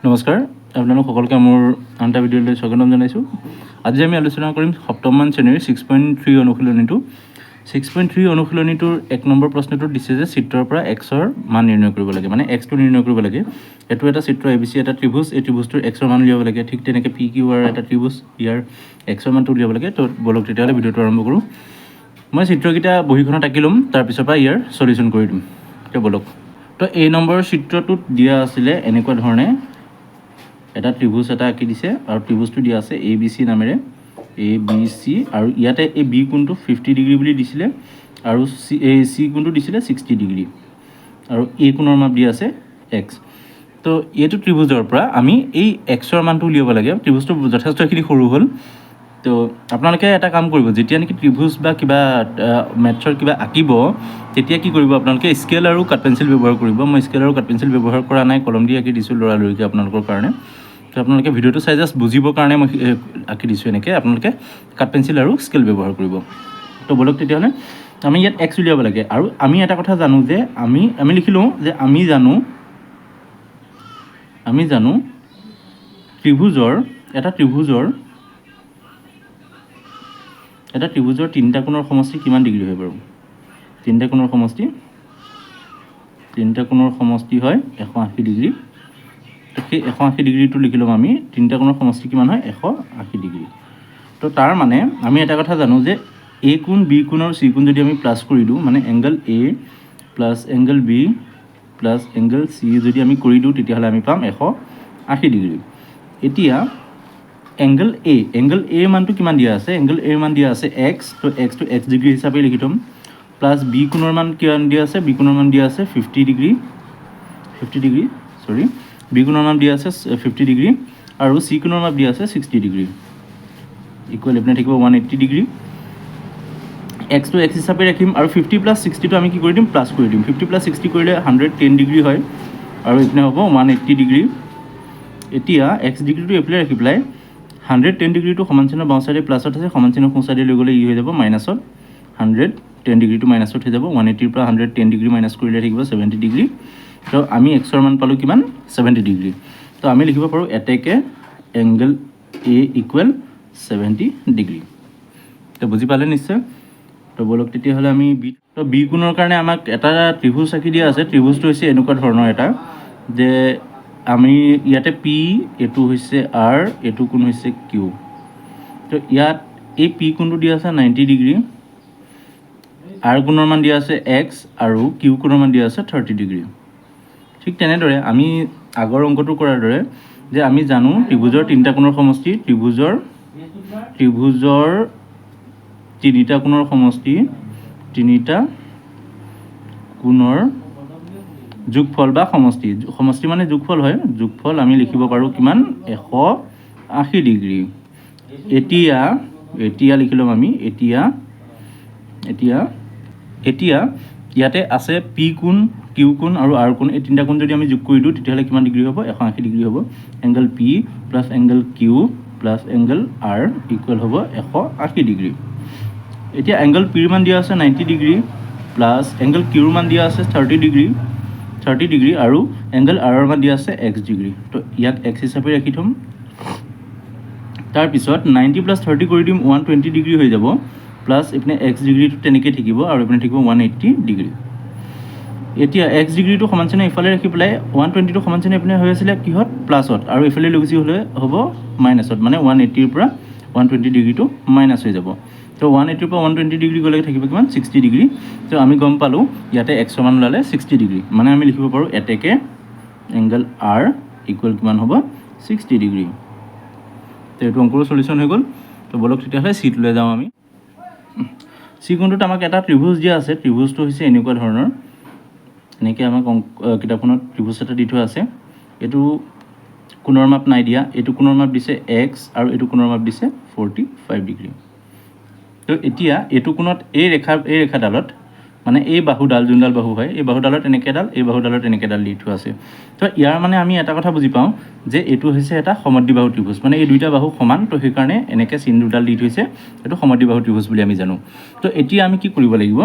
নমস্কাৰ আপোনালোক সকলোকে মোৰ আনটা ভিডিঅ'লৈ স্বাগতম জনাইছোঁ। আজি আমি আলোচনা কৰিম সপ্তমমান শ্ৰেণীৰ 6.3 অনুশীলনীটো। 6.3 অনুশীলনীটোৰ 1 নম্বৰ প্ৰশ্নটোত দিছে যে চিত্ৰৰ পৰা xৰ মান নিৰ্ণয় কৰিব লাগে, মানে xটো নিৰ্ণয় কৰিব লাগে। এইটো এটা চিত্ৰ ABC, এটা ত্ৰিভুজ, এই ত্ৰিভুজটোৰ xৰ মান উলিয়াব লাগে। ঠিক তেনেকৈ PQR এটা ত্ৰিভুজ, ইয়াৰ xৰ মানটো উলিয়াব লাগে। তো বলক তেতিয়াহ'লে ভিডিঅ'টো আৰম্ভ কৰোঁ। মই চিত্ৰকেইটা বহীখনত আঁকি ল'ম, তাৰপিছৰ পৰা ইয়াৰ সলিউশ্যন কৰি দিম। তো বলক। তো এই নম্বৰ চিত্ৰটোত দিয়া আছিলে এনেকুৱা ধৰণে এটা ত্ৰিভুজ এটা আঁকি দিছে আৰু ত্ৰিভুজটো দিয়া আছে ABC নামেৰে, ABC, আৰু ইয়াতে এই বি কোণটো 50 ডিগ্ৰী বুলি দিছিলে আৰু চি কোণটো দিছিলে 60 ডিগ্ৰী, আৰু এই কোণৰ মাপ দিয়া আছে x। তো এইটো ত্ৰিভুজৰ পৰা আমি এই xৰ মানটো উলিয়াব লাগে। ত্ৰিভুজটো যথেষ্টখিনি সৰু হ'ল। তো আপোনালোকে এটা কাম কৰিব, যেতিয়া নেকি ত্ৰিভুজ বা কিবা মেথছৰ কিবা আঁকিব, তেতিয়া কি কৰিব, আপোনালোকে স্কেল আৰু কাঠ পেঞ্চিল ব্যৱহাৰ কৰিব। মই স্কেল আৰু কাঠ পেঞ্চিল ব্যৱহাৰ কৰা নাই, কলম দি আঁকি দিছোঁ লৰালৰিকৈ আপোনালোকৰ কাৰণে। তো আপোনালোকে ভিডিঅ'টো চাই জাষ্ট বুজিবৰ কাৰণে মই আঁকি দিছোঁ এনেকৈ। আপোনালোকে কাঠ পেঞ্চিল আৰু স্কেল ব্যৱহাৰ কৰিব। তো বলক তেতিয়াহ'লে আমি ইয়াত x উলিয়াব লাগে। আৰু আমি এটা কথা জানো যে আমি লিখি লওঁ যে আমি জানো এটা ত্ৰিভুজৰ তিনিটা কোণৰ সমষ্টি কিমান ডিগ্ৰী হয় বাৰু? তিনিটা কোণৰ সমষ্টি হয় 180 ডিগ্ৰী। তো সেই 180 ডিগ্ৰীটো লিখি ল'ম আমি। তিনিটা কোণৰ সমষ্টি কিমান হয়? 180 ডিগ্ৰী। তো তাৰ মানে আমি এটা কথা জানো যে A কোণ, B কোণ আৰু C কোণ যদি আমি প্লাছ কৰি দিওঁ, মানে angle A plus angle B plus angle C যদি আমি কৰি দিওঁ, তেতিয়াহ'লে আমি পাম 180 ডিগ্ৰী। এতিয়া এংগল A মানটো কিমান দিয়া আছে? এংগল A মান দিয়া আছে x। তো xটো x ডিগ্ৰী হিচাপে লিখি থ'ম। প্লাছ B কোণৰ মান কিমান দিয়া আছে? B কোণৰ মান দিয়া আছে 50 ডিগ্ৰী। B কোণৰ মান দিয়া আছে 50 ডিগ্ৰী আৰু C কোণৰ মান দিয়া আছে 60 ডিগ্ৰী। ইকুৱেল এইপিনে থাকিব 180 ডিগ্ৰী। xটো x হিচাপে ৰাখিম আৰু 50 প্লাছ 60টো আমি কি কৰি দিম? প্লাছ কৰি দিম। 50 প্লাছ 60 কৰিলে 110 ডিগ্ৰী হয় আৰু এইপিনে হ'ব 180 ডিগ্ৰী। এতিয়া x ডিগ্ৰীটো এইফালে ৰাখি পেলাই 110 ডিগ্ৰীটো সমান চিহ্ন বাওঁ চাইডে প্লাছত আছে, সমান চিহ্ন সোঁ চাইডে লৈ গ'লে ই হৈ যাব মাইনাছত। 110 ডিগ্ৰীটো মাইনাছত হৈ যাব। 180ৰ পৰা 110 ডিগ্ৰী মাইনাছ কৰিলে থাকিব 70 ডিগ্ৰী। তো আমি xৰ মান পালোঁ কিমান? 70 ডিগ্ৰী। তো আমি লিখিব পাৰোঁ এতেকে এংগল A ইকুৱেল 70 ডিগ্ৰী। তো বুজি পালে নিশ্চয়। তো বলক তেতিয়াহ'লে আমি বি কোণৰ কাৰণে আমাক এটা ত্ৰিভুজ আঁকি দিয়া আছে। ত্ৰিভুজটো হৈছে এনেকুৱা ধৰণৰ এটা, যে আমি ইয়াতে P, এইটো হৈছে R, এইটো কোণ হৈছে Q। তো ইয়াত এই P কোণটো দিয়া আছে 90 ডিগ্ৰী, R কোণৰ মান দিয়া আছে x আৰু Q কোণৰ মান দিয়া আছে 30 ডিগ্ৰী। ঠিক তেনেদৰে আমি আগৰ অংকটো কৰাৰ দৰে যে আমি জানো ত্ৰিভুজৰ তিনিটা কোণৰ সমষ্টি, ত্ৰিভুজৰ তিনিটা কোণৰ যোগফল বা সমষ্টি মানে যোগফল হয়। যোগফল আমি লিখিব পাৰোঁ কিমান? 180 ডিগ্ৰী। এতিয়া লিখি ল'ম আমি। এতিয়া ইয়াতে আছে P কোণ, Q কোণ আৰু R কোণ। এই তিনিটা কোণ যদি আমি যোগ কৰি দিওঁ, তেতিয়াহ'লে কিমান ডিগ্ৰী হ'ব? 180 ডিগ্ৰী হ'ব। Angle P plus angle Q plus angle R equal হ'ব 180 ডিগ্ৰী। এতিয়া এংগল Pৰ মান দিয়া আছে 90 ডিগ্ৰী প্লাছ এংগল Qৰ মান দিয়া আছে 30 ডিগ্ৰী আৰু এংগল Rৰ মান দিয়া আছে x ডিগ্ৰী। তো ইয়াক x হিচাপে ৰাখি থ'ম। তাৰপিছত 90 প্লাছ 30 কৰি দিম, 120 ডিগ্ৰী হৈ যাব। প্লাছ এইপিনে x ডিগ্ৰীটো তেনেকৈ থাকিব আৰু এইপিনে থাকিব 180 ডিগ্ৰী। এতিয়া x ডিগ্ৰীটো সমান চিহ্ন ইফালে ৰাখি পেলাই 120টো সমান চিহ্ন এইপিনে হৈ আছিলে কিহত? প্লাছত, আৰু এইফালে লৈ গুচি হ'লে হ'ব মাইনাছত, মানে 180ৰ পৰা 120 ডিগ্ৰীটো মাইনাছ হৈ যাব। তো 180ৰ পৰা 120 ডিগ্ৰী গ'লে থাকিব কিমান? 60 ডিগ্ৰী। তো আমি গম পালোঁ ইয়াতে xৰ মান ওলালে 60 ডিগ্ৰী। মানে আমি লিখিব পাৰোঁ এতেকে এংগল R ইকুৱেল কিমান হ'ব? 60 ডিগ্ৰী। তো এইটো অংকৰ সলিউশ্যন হৈ গ'ল। তো বলক তেতিয়াহ'লে চিটোলৈ যাওঁ আমি। চি কোণটোত আমাক এটা ত্ৰিভুজ দিয়া আছে। ত্ৰিভুজটো হৈছে এনেকুৱা ধৰণৰ, এনেকৈ আমাক কিতাপখনত ত্ৰিভুজ এটা দি থোৱা আছে। এইটো কোণৰ মাপ নাই দিয়া, এইটো কোণৰ মাপ দিছে x আৰু এইটো কোণৰ মাপ দিছে 45 ডিগ্ৰী। তো এতিয়া এইটো কোণত এই ৰেখাডালত, মানে এই বাহুডাল, যোনডাল বাহু হয়, এই বাহুডালত এনেকৈ এডাল, এই বাহুডালত এনেকৈ এডাল দি থোৱা আছে। তো ইয়াৰ মানে আমি এটা কথা বুজি পাওঁ যে এইটো হৈছে এটা সমদ্বিবাহু ত্ৰিভুজ, মানে এই দুইটা বাহু সমান। তো সেইকাৰণে এনেকৈ চিন দুডাল দি থৈছে, এইটো সমদ্বিবাহু ত্ৰিভুজ বুলি আমি জানো। তো এতিয়া আমি কি কৰিব লাগিব?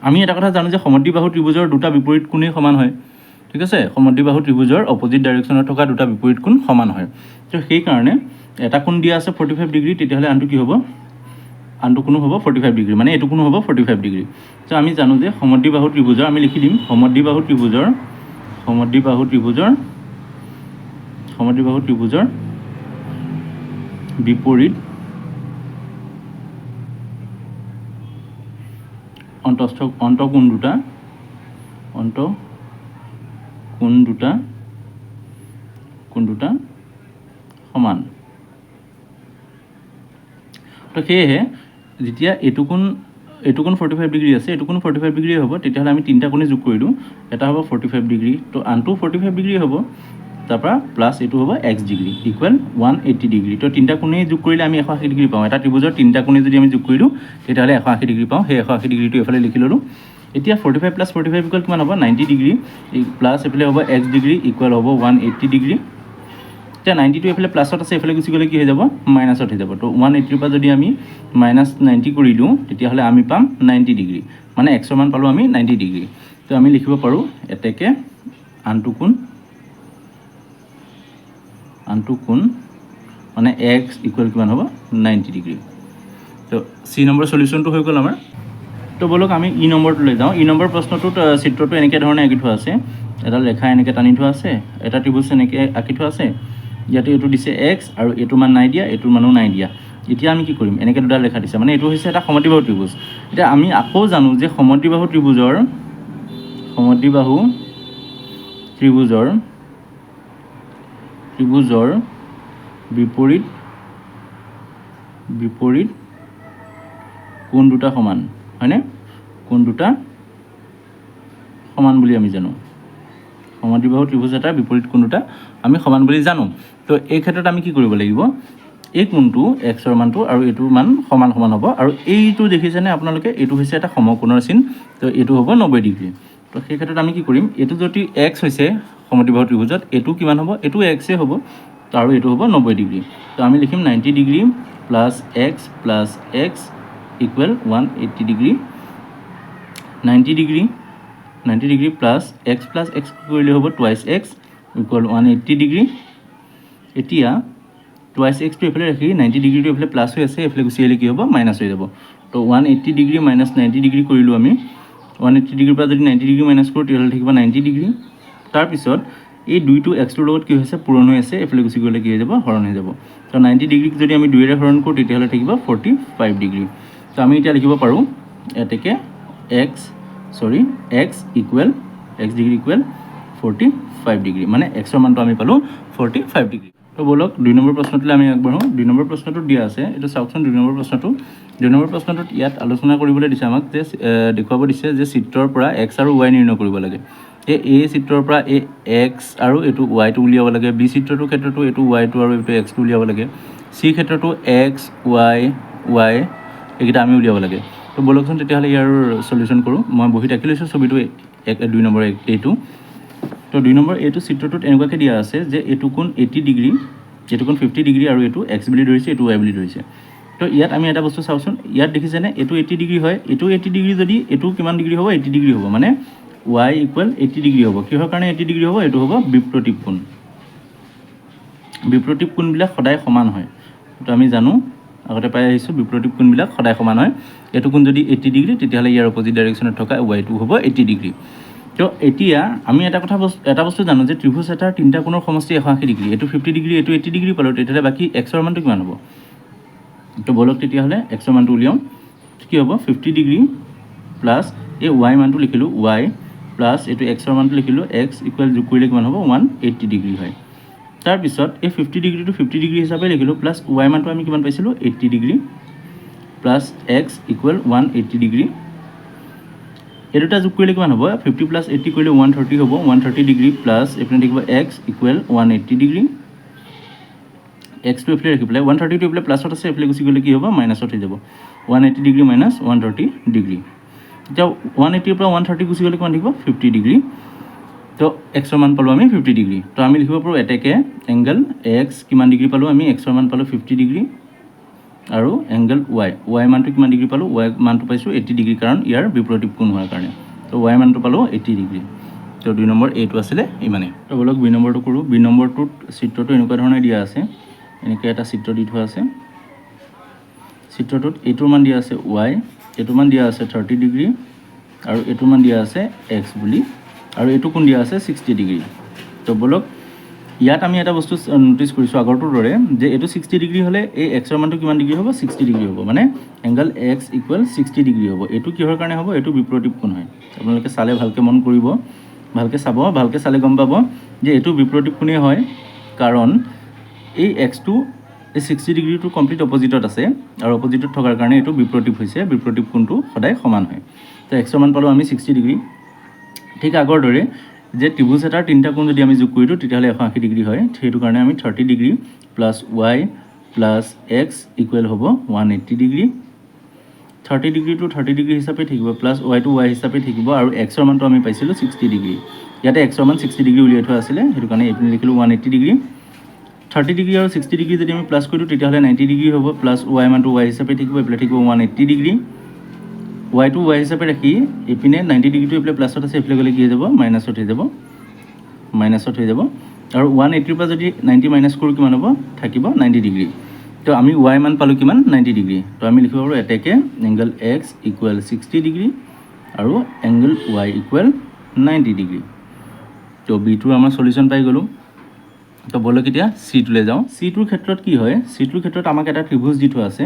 আমি এটা কথা জানো যে সমদ্বিবাহু ত্ৰিভুজৰ দুটা বিপৰীত কোণেই সমান হয়। ঠিক আছে সমদ্বিবাহু ত্ৰিভুজৰ অপজিট ডাইৰেকশ্যনত থকা দুটা বিপৰীত কোণ সমান হয় তো সেইকাৰণে এটা কোণ দিয়া আছে 45 ডিগ্ৰী তেতিয়াহ'লে আনটো কি হ'ব আনটো কোণো হ'ব 45 ডিগ্ৰী মানে এইটো কোণো হ'ব 45 ডিগ্ৰী তো আমি জানো যে সমদ্বিবাহু ত্ৰিভুজৰ আমি লিখি দিম সমদ্বিবাহু ত্ৰিভুজৰ বিপৰীত অন্তঃকোণ দুটা সমান তো সেয়েহে যেতিয়া এইটো কোণ 45 ডিগ্ৰী আছে এইটো কোণ 45 ডিগ্ৰী হ'ব তেতিয়াহ'লে আমি তিনিটা কোণে যোগ কৰি দিওঁ এটা হ'ব 45 ডিগ্ৰী তো আনটো 45 ডিগ্ৰী হ'ব তাৰপৰা প্লাছ এইটো হ'ব এক্স ডিগ্ৰী ইকুৱেল 180 ডিগ্ৰী তো তিনিটা কোণে যোগ কৰিলে আমি 180 ডিগ্ৰী পাওঁ এটা ত্ৰিভুজৰ তিনিটা কোণে যদি আমি যোগ কৰি দিওঁ তেতিয়াহ'লে 180 ডিগ্ৰী পাওঁ সেই 180 ডিগ্ৰীটো এফালে লিখি ল'লোঁ এতিয়া 45 প্লাছ 45 ইকুৱেল কিমান হ'ব 90 ডিগ্ৰী প্লাছ এইফালে হ'ব এক্স ডিগ্ৰী ইকুৱেল হ'ব 180 ডিগ্ৰী এতিয়া 90টো এইফালে প্লাছত আছে এইফালে গুচি গ'লে কি হৈ যাব মাইনাছত হৈ যাব তো 180ৰ পৰা যদি আমি -90 কৰি দিওঁ তেতিয়াহ'লে আমি পাম 90 ডিগ্ৰী মানে এক্সৰ মান পালোঁ আমি 90 ডিগ্ৰী তো আমি লিখিব পাৰোঁ এতেকে আনটো কোণ মানে এক্স ইকুৱেল কিমান হ'ব 90 ডিগ্ৰী তো চি নম্বৰ সলিউশ্যনটো হৈ গ'ল আমাৰ তো বলক আমি ই নম্বৰটো লৈ যাওঁ ই নম্বৰ প্ৰশ্নটোত চিত্ৰটো এনেকৈ ধৰণে আঁকি থোৱা আছে এডাল ৰেখা এনেকৈ টানি থোৱা আছে এটা ত্ৰিভুজ এনেকৈ আঁকি থোৱা আছে ইয়াতে এইটো দিছে এক্স আৰু এইটো মান নাই দিয়া এইটোৰ মানো নাই দিয়া এতিয়া আমি কি কৰিম এনেকৈ দুডাল ৰেখা দিছে মানে এইটো হৈছে এটা সমদ্বিবাহু ত্ৰিভুজ এতিয়া আমি আকৌ জানো যে সমদ্বিবাহু ত্ৰিভুজৰ বিপৰীত কোণ দুটা সমান হয়নে কোণ দুটা সমান বুলি আমি জানো সমদ্বিবাহু ত্ৰিভুজ এটাৰ বিপৰীত কোণ দুটা আমি সমান বুলি জানো তো এই ক্ষেত্ৰত আমি কি কৰিব লাগিব এই কোণটো এক্সৰ মানটো আৰু এইটোৰ মান সমান হ'ব আৰু এইটো দেখিছেনে আপোনালোকে এইটো হৈছে এটা সমকোণৰ চিন তো এইটো হ'ব 90 ডিগ্ৰী তো সেই ক্ষেত্ৰত আমি কি কৰিম এইটো যদি এক্স হৈছে সমদ্বিবাহু ত্ৰিভুজত এইটো কিমান হ'ব এইটো এক্সে হ'ব তো আৰু এইটো হ'ব 90 ডিগ্ৰী তো আমি লিখিম 90 degree plus x equal 180 degree 90 degree plus x কৰিলে হ'ব টুৱাইছ এক্স ইকুৱেল 180 ডিগ্ৰী এতিয়া টুৱাইছ এক্সটো এইফালে ৰাখি 90 ডিগ্ৰীটো এইফালে প্লাছ হৈ আছে এইফালে গুচি আহিলে কি হ'ব মাইনাছ হৈ যাব তো 180 ডিগ্ৰী মাইনাছ 90 ডিগ্ৰী কৰিলোঁ আমি 180 ডিগ্ৰীৰ পৰা যদি 90 ডিগ্ৰী মাইনাছ কৰোঁ তেতিয়াহ'লে থাকিব 90 ডিগ্ৰী তাৰপিছত এই দুইটো এক্সটোৰ লগত কি হৈছে পূৰণ হৈ আছে এইফালে গুচি গ'লে কি হৈ যাব হৰণ হৈ যাব তো 90 ডিগ্ৰীক যদি আমি 2ৰে হৰণ কৰোঁ তেতিয়াহ'লে থাকিব 45 ডিগ্ৰী তো আমি এতিয়া লিখিব পাৰোঁ এতেকে x equal x degree equal 45 degree মানে এক্সৰ মানটো আমি পালোঁ 45 ডিগ্ৰী তো বলক 2 নম্বৰ প্ৰশ্নটোলৈ আমি আগবাঢ়োঁ 2 নম্বৰ প্ৰশ্নটোত দিয়া আছে এইটো চাওকচোন 2 নম্বৰ প্ৰশ্নটোত ইয়াত আলোচনা কৰিবলৈ দিছে আমাক যে দেখুৱাব দিছে যে চিত্ৰৰ পৰা এক্স আৰু ৱাই নিৰ্ণয় কৰিব লাগে এই চিত্ৰৰ পৰা এই এক্স আৰু এইটো ৱাইটো উলিয়াব লাগে বি চিত্ৰটোৰ ক্ষেত্ৰতো এইটো ৱাইটো আৰু এইটো এক্সটো উলিয়াব লাগে চি ক্ষেত্ৰতো এক্স ৱাই এইকেইটা আমি উলিয়াব লাগে তো বলকচোন তেতিয়াহ'লে ইয়াৰ সলিউশ্যন কৰোঁ মই বহীত আঁকি লৈছোঁ ছবিটো 2 নম্বৰ এইটো তো 2 নম্বৰ এইটো চিত্ৰটোত এনেকুৱাকৈ দিয়া আছে যে এইটো কোণ 80 ডিগ্ৰী এইটো কোণ 50 ডিগ্ৰী আৰু এইটো এক্স বুলি ধৰিছে এইটো ৱাই বুলি ধৰিছে তো ইয়াত আমি এটা বস্তু চাওঁচোন ইয়াত দেখিছেনে এইটো 80 ডিগ্ৰী হয় এইটো 80 ডিগ্ৰী যদি এইটো কিমান ডিগ্ৰী হ'ব 80 ডিগ্ৰী হ'ব মানে ৱাই ইকুৱেল 80 ডিগ্ৰী হ'ব কিহৰ কাৰণে 80 ডিগ্ৰী হ'ব এইটো হ'ব বিপ্ৰতীপ কোণবিলাক সদায় সমান হয় তো আমি জানো আগতে পাই আহিছোঁ বিপ্ৰতীপ কোণবিলাক সদায় সমান হয় এইটো কোণ যদি 80 ডিগ্ৰী তেতিয়াহ'লে ইয়াৰ অপজিট ডাইৰেকশ্যনত থকা ৱাইটো হ'ব 80 ডিগ্ৰী তো এতিয়া আমি এটা বস্তু জানো যে ত্ৰিভুজ এটাৰ তিনিটা কোণৰ সমষ্টি 180 ডিগ্ৰী এইটো 50 ডিগ্ৰী এইটো 80 ডিগ্ৰী পালোঁ তেতিয়াহ'লে বাকী এক্সৰ মানটো কিমান হ'ব তো বলক তেতিয়াহ'লে এক্সৰ মানটো উলিয়াওঁ কি হ'ব 50 ডিগ্ৰী প্লাছ এই ৱাই মানটো লিখিলোঁ ৱাই প্লাছ এইটো এক্সৰ মানটো লিখিলোঁ এক্স ইকুৱেল যোগ কৰিলে কিমান হ'ব 180 ডিগ্ৰী হয় তাৰপিছত এই 50 ডিগ্ৰীটো 50 ডিগ্ৰী হিচাপে লিখিলোঁ প্লাছ ৱাই মানটো আমি কিমান পাইছিলোঁ 80 degree plus x equal 180 degree এই দুটা যোগ কৰিলে কিমান হ'ব 50 প্লাছ 80 কৰিলে 130 হ'ব 130 ডিগ্ৰী প্লাছ এইপিনে থাকিব এক্স ইকুৱেল 180 ডিগ্ৰী এক্সটো এইফালে ৰাখি পেলাই 130টো এইফালে প্লাছত আছে এইফালে গুচি গ'লে কি হ'ব মাইনাছত হৈ যাব 180 ডিগ্ৰী মাইনাছ 130 ডিগ্ৰী এতিয়া 180ৰ পৰা 130 গুচি গ'লে কিমান থাকিব 50 ডিগ্ৰী তো এক্সৰ মান পালোঁ আমি 50 ডিগ্ৰী তো আমি লিখিব পাৰোঁ এতেকে এংগল এক্স কিমান ডিগ্ৰী পালোঁ আমি এক্সৰ মান পালোঁ 50 ডিগ্ৰী আৰু এংগল ৱাই মানটো কিমান ডিগ্ৰী পালোঁ ৱাই মানটো পাইছোঁ 80 ডিগ্ৰী কাৰণ ইয়াৰ বিপৰীত কোণ হোৱাৰ কাৰণে তো ৱাই মানটো পালোঁ 80 ডিগ্ৰী তো 2 নম্বৰ এইটো আছিলে ইমানে তো বলক বি নম্বৰটো কৰোঁ বি নম্বৰটোত চিত্ৰটো এনেকুৱা ধৰণে দিয়া আছে এনেকৈ এটা চিত্ৰ দি থোৱা আছে চিত্ৰটোত এইটোৰ মান দিয়া আছে y এইটোৰ মান দিয়া আছে 30 ডিগ্ৰী আৰু এইটোৰ মান দিয়া আছে x বুলি আৰু এইটো কোণ দিয়া আছে 60 ডিগ্ৰী তো বলক ইয়াত আমি এটা বস্তু নোটিছ কৰিছোঁ আগৰটোৰ দৰে যে এইটো 60 ডিগ্ৰী হ'লে এই এক্সৰ মানটো কিমান ডিগ্ৰী হ'ব 60 ডিগ্ৰী হ'ব মানে এংগল x ইকুৱেল 60 ডিগ্ৰী হ'ব এইটো কিহৰ কাৰণে হ'ব এইটো বিপৰীত কোণ হয় আপোনালোকে চালে ভালকৈ মন কৰিব ভালকৈ চাব ভালকৈ চালে গম পাব যে এইটো বিপৰীত কোণেই হয় কাৰণ এই এক্সটো এই 60 ডিগ্ৰীটো কমপ্লিট অপজিটত আছে আৰু অপজিটত থকাৰ কাৰণে এইটো বিপৰীত হৈছে বিপৰীত কোণটো সদায় সমান হয় তো এক্সৰ মান পালোঁ আমি 60 ডিগ্ৰী ঠিক আগৰ দৰে যে ত্ৰিভুজ এটাৰ তিনিটা কোণ যদি আমি যোগ কৰি দিওঁ তেতিয়াহ'লে 180 ডিগ্ৰী হয় সেইটো কাৰণে আমি 30 degree plus y plus x equal হ'ব 180 ডিগ্ৰী 30 ডিগ্ৰীটো 30 ডিগ্ৰী হিচাপে থাকিব প্লাছ ৱাইটো y হিচাপে থাকিব আৰু এক্সৰ মানটো আমি পাইছিলোঁ 60 ডিগ্ৰী ইয়াতে এক্সৰ মান 60 ডিগ্ৰী উলিয়াই থোৱা আছিলে সেইটো কাৰণে এইপিনে লিখিলোঁ 180 ডিগ্ৰী 30 ডিগ্ৰী আৰু 60 ডিগ্ৰী যদি আমি প্লাছ কৰি দিওঁ তেতিয়াহ'লে 90 ডিগ্ৰী হ'ব প্লাছ y মানটো y হিচাপে থাকিব এইফালে থাকিব 180 ডিগ্ৰী ৱাইটো y হিচাপে ৰাখি এইপিনে 90 ডিগ্ৰীটো এইফালে প্লাছত আছে এইফালে গ'লে কি হৈ যাব মাইনাছত হৈ যাব আৰু 180ৰ পৰা যদি 90 মাইনাছ কৰোঁ কিমান হ'ব থাকিব 90 ডিগ্ৰী তো আমি y মান পালোঁ কিমান 90 ডিগ্ৰী তো আমি লিখিব পাৰোঁ এতেকে এংগল x ইকুৱেল 60 ডিগ্ৰী আৰু এংগল y ইকুৱেল 90 ডিগ্ৰী তো বিটোৰ আমাৰ সলিউশ্যন পাই গ'লোঁ তো বলক এতিয়া চিটোলৈ যাওঁ চিটোৰ ক্ষেত্ৰত কি হয় চিটোৰ ক্ষেত্ৰত আমাক এটা ত্ৰিভুজ দি থোৱা আছে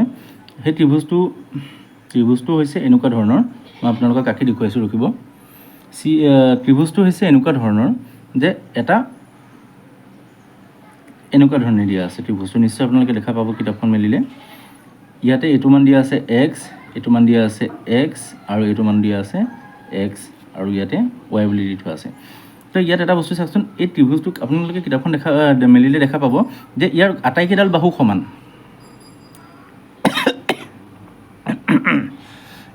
সেই ত্ৰিভুজটো হৈছে এনেকুৱা ধৰণৰ মই আপোনালোকক আঁকি দেখুৱাইছোঁ ৰখিব ত্ৰিভুজটো হৈছে এনেকুৱা ধৰণৰ যে এটা এনেকুৱা ধৰণে দিয়া আছে ত্ৰিভুজটো নিশ্চয় আপোনালোকে দেখা পাব কিতাপখন মেলিলে ইয়াতে এইটো মান দিয়া আছে x এইটো মান দিয়া আছে x আৰু এইটো মান দিয়া আছে x আৰু ইয়াতে y বুলি দি থোৱা আছে তো ইয়াত এটা বস্তু চাওকচোন এই ত্ৰিভুজটো আপোনালোকে কিতাপখন মেলিলে দেখা পাব যে ইয়াৰ আটাইকেইডাল বাহু সমান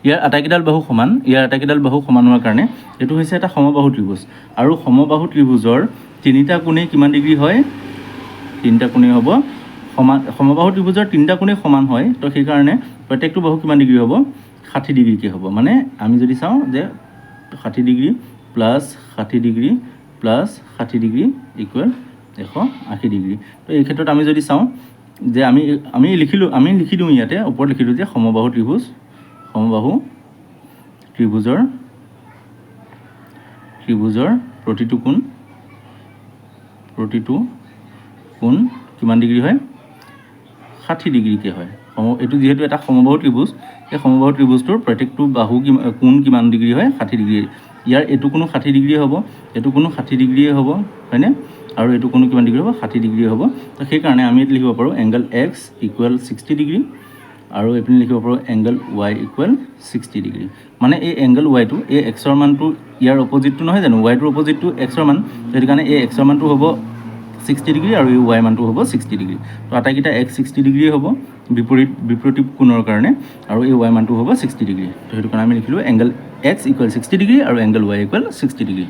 ইয়াৰ আটাইকেইডাল বাহু সমান হোৱাৰ কাৰণে এইটো হৈছে এটা সমবাহু ত্ৰিভুজ আৰু সমবাহু ত্ৰিভুজৰ তিনিটা কোণে কিমান ডিগ্ৰী হয় তিনিটা কোণে হ'ব সমান সমবাহু ত্ৰিভুজৰ তিনিটা কোণে সমান হয় তো সেইকাৰণে প্ৰত্যেকটো বাহু কিমান ডিগ্ৰী হ'ব 60 ডিগ্ৰীকৈ হ'ব মানে আমি যদি চাওঁ যে 60 degree plus 60 degree plus 60 degree equal 180 degree তো এই ক্ষেত্ৰত আমি যদি চাওঁ যে আমি লিখি দিওঁ ইয়াতে ওপৰত লিখি দিওঁ যে সমবাহু ত্ৰিভুজৰ প্ৰতিটো কোণ কিমান ডিগ্ৰী হয় 60 ডিগ্ৰীকৈ হয় এইটো যিহেতু এটা সমবাহু ত্ৰিভুজ এই সমবাহু ত্ৰিভুজটোৰ প্ৰত্যেকটো বাহু কোণ কিমান ডিগ্ৰী হয় 60 ডিগ্ৰী ইয়াৰ এইটো কোনো 60 ডিগ্ৰীয়ে হ'ব এইটো কোনো 60 ডিগ্ৰীয়ে হ'ব হয়নে আৰু এইটো কোনো কিমান ডিগ্ৰী হ'ব 60 ডিগ্ৰী হ'ব তো সেইকাৰণে আমি এইটো লিখিব পাৰোঁ এংগল x ইকুৱেল 60 ডিগ্ৰী আৰু এইপিনে লিখিব পাৰোঁ এংগল y ইকুৱেল 60 ডিগ্ৰী মানে এই এংগল yটো এই এক্সৰ মানটো ইয়াৰ অপজিটটো নহয় জানো yটোৰ অপজিটটো এক্সৰ মান সেইটো কাৰণে এই এক্সৰ মানটো হ'ব 60 ডিগ্ৰী আৰু এই y মানটো হ'ব 60 ডিগ্ৰী তো আটাইকেইটা x 60 ডিগ্ৰী হ'ব বিপৰীত কোণৰ কাৰণে আৰু এই y মানটো হ'ব 60 ডিগ্ৰী তো সেইটো কাৰণে আমি লিখিলোঁ এংগল x ইকুৱেল 60 ডিগ্ৰী আৰু এংগল y ইকুৱেল 60 ডিগ্ৰী